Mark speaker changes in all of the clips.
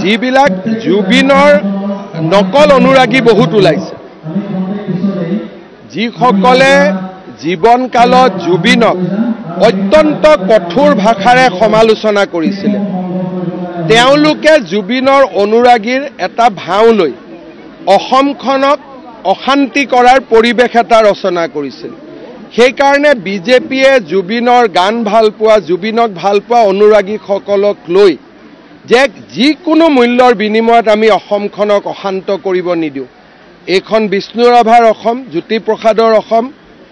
Speaker 1: যিবিলাক জুবিনৰ নকল অনুৰাগী বহুত ওলাইছে, যিসকলে জীৱনকালত জুবিনক অত্যন্ত কঠোৰ ভাষাৰে সমালোচনা কৰিছিলে, তেওঁলোকে জুবিনৰ অনুৰাগীৰ এটা ভাও লৈ অসমখনক অশান্তি কৰাৰ পৰিৱেশ এটা ৰচনা কৰিছিল। সেইকাৰণে বিজেপিয়ে জুবিনৰ গান ভাল পোৱা, জুবিনক ভাল পোৱা অনুৰাগীসকলক লৈ যে যিকোনো মূল্যৰ বিনিময়ত আমি অসমখনক অশান্ত কৰিব নিদিওঁ। এইখন বিষ্ণু ৰাভাৰ অসম, জ্যোতিপ্ৰসাদৰ অসম,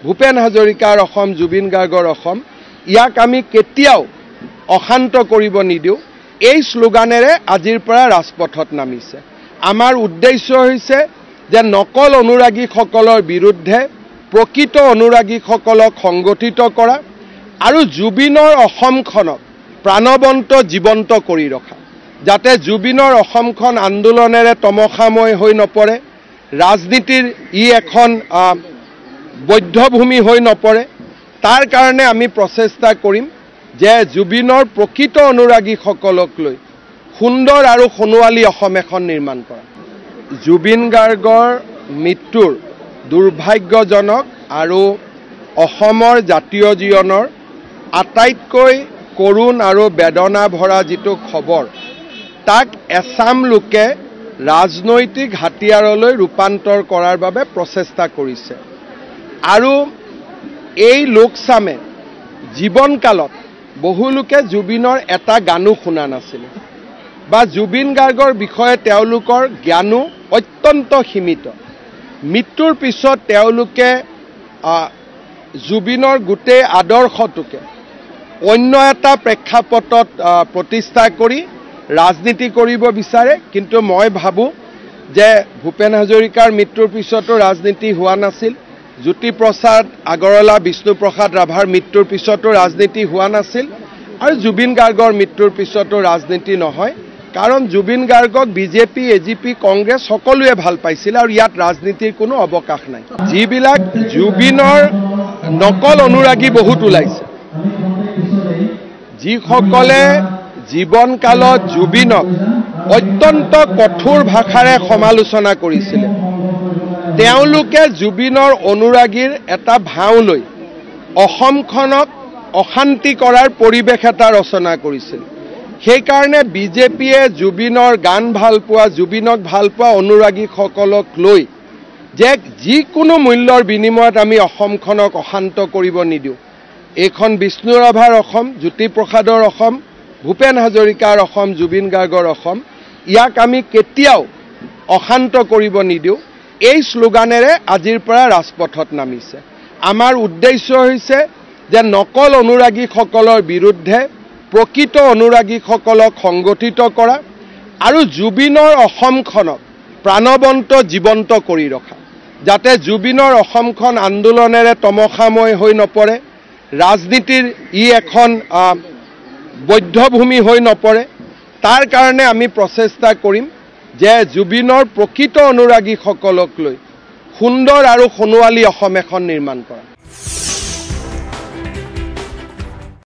Speaker 1: ভূপেন হাজৰিকাৰ অসম, জুবিন গাৰ্গৰ অসম, ইয়াক আমি কেতিয়াও অশান্ত কৰিব নিদিওঁ। এই শ্লোগানেৰে আজিৰ পৰা ৰাজপথত নামিছে। আমাৰ উদ্দেশ্য হৈছে যে নকল অনুৰাগীসকলৰ বিৰুদ্ধে প্ৰকৃত অনুৰাগীসকলক সংগঠিত কৰা আৰু জুবিনৰ অসমখনক প্ৰাণৱন্ত জীৱন্ত কৰি ৰখা, যাতে জুবিনৰ অসমখন আন্দোলনেৰে তমসাময় হৈ নপৰে, ৰাজনীতিৰ এখন বৈধভূমি হৈ নপৰে। তাৰ কাৰণে আমি প্ৰচেষ্টা কৰিম যে জুবিনৰ প্ৰকৃত অনুৰাগীসকলক লৈ সুন্দৰ আৰু সোণোৱালী অসম এখন নিৰ্মাণ কৰা। জুবিন গাৰ্গৰ মৃত্যুৰ দুৰ্ভাগ্যজনক আৰু অসমৰ জাতীয় জীৱনৰ আটাইতকৈ কৰুণ আৰু বেদনা ভৰা যিটো খবৰ, তাক এছাম লোকে ৰাজনৈতিক হাতিয়াৰলৈ ৰূপান্তৰ কৰাৰ বাবে প্ৰচেষ্টা কৰিছে। আৰু এই লোকচামে জীৱনকালত বহু লোকে জুবিনৰ এটা গানো শুনা নাছিলে বা জুবিন গাৰ্গৰ বিষয়ে তেওঁলোকৰ জ্ঞানো অত্যন্ত সীমিত। মৃত্যুৰ পিছত তেওঁলোকে জুবিনৰ গোটেই আদৰ্শটোকে অন্য এটা প্ৰেক্ষাপটত প্ৰতিষ্ঠা কৰি ৰাজনীতি কৰিব বিচাৰে। কিন্তু মই ভাবোঁ যে ভূপেন হাজৰিকাৰ মৃত্যুৰ পিছতো ৰাজনীতি হোৱা নাছিল, জ্যোতিপ্ৰসাদ আগৰৱালা, বিষ্ণুপ্ৰসাদ ৰাভাৰ মৃত্যুৰ পিছতো ৰাজনীতি হোৱা নাছিল, আৰু জুবিন গাৰ্গৰ মৃত্যুৰ পিছতো ৰাজনীতি নহয়। কাৰণ জুবিন গাৰ্গক বিজেপি, এজিপি, কংগ্ৰেছ সকলোৱে ভাল পাইছিল আৰু ইয়াত ৰাজনীতিৰ কোনো অৱকাশ নাই। যিবিলাক জুবিনৰ নকল অনুৰাগী বহুত ওলাইছে, যিসকলে জীৱনকালত জুবিনক অত্যন্ত কঠোৰ ভাষাৰে সমালোচনা কৰিছিলে, তেওঁলোকে জুবিনৰ অনুৰাগীৰ এটা ভাও লৈ অসমখনক অশান্তি কৰাৰ পৰিৱেশ এটা ৰচনা কৰিছিল। সেইকাৰণে বিজেপিয়ে জুবিনৰ গান ভাল পোৱা, জুবিনক ভাল পোৱা অনুৰাগীসকলক লৈ যে যিকোনো মূল্যৰ বিনিময়ত আমি অসমখনক অশান্ত কৰিব নিদিওঁ। এইখন বিষ্ণু ৰাভাৰ অসম, জ্যোতিপ্ৰসাদৰ অসম, ভূপেন হাজৰিকাৰ অসম, জুবিন গাৰ্গৰ অসম, ইয়াক আমি কেতিয়াও অশান্ত কৰিব নিদিওঁ। এই শ্লোগানেৰে আজিৰ পৰা ৰাজপথত নামিছে। আমাৰ উদ্দেশ্য হৈছে যে নকল অনুৰাগীসকলৰ বিৰুদ্ধে প্ৰকৃত অনুৰাগীসকলক সংগঠিত কৰা আৰু জুবিনৰ অসমখনক প্ৰাণৱন্ত জীৱন্ত কৰি ৰখা, যাতে জুবিনৰ অসমখন আন্দোলনেৰে তমসাময় হৈ নপৰে, ৰাজনীতিৰ এখন বৈধভূমি হৈ নপৰে। তাৰ কাৰণে আমি প্ৰচেষ্টা কৰিম যে জুবিনৰ প্ৰকৃত অনুৰাগীসকলক লৈ সুন্দৰ আৰু সোণোৱালী অসম এখন নিৰ্মাণ কৰা।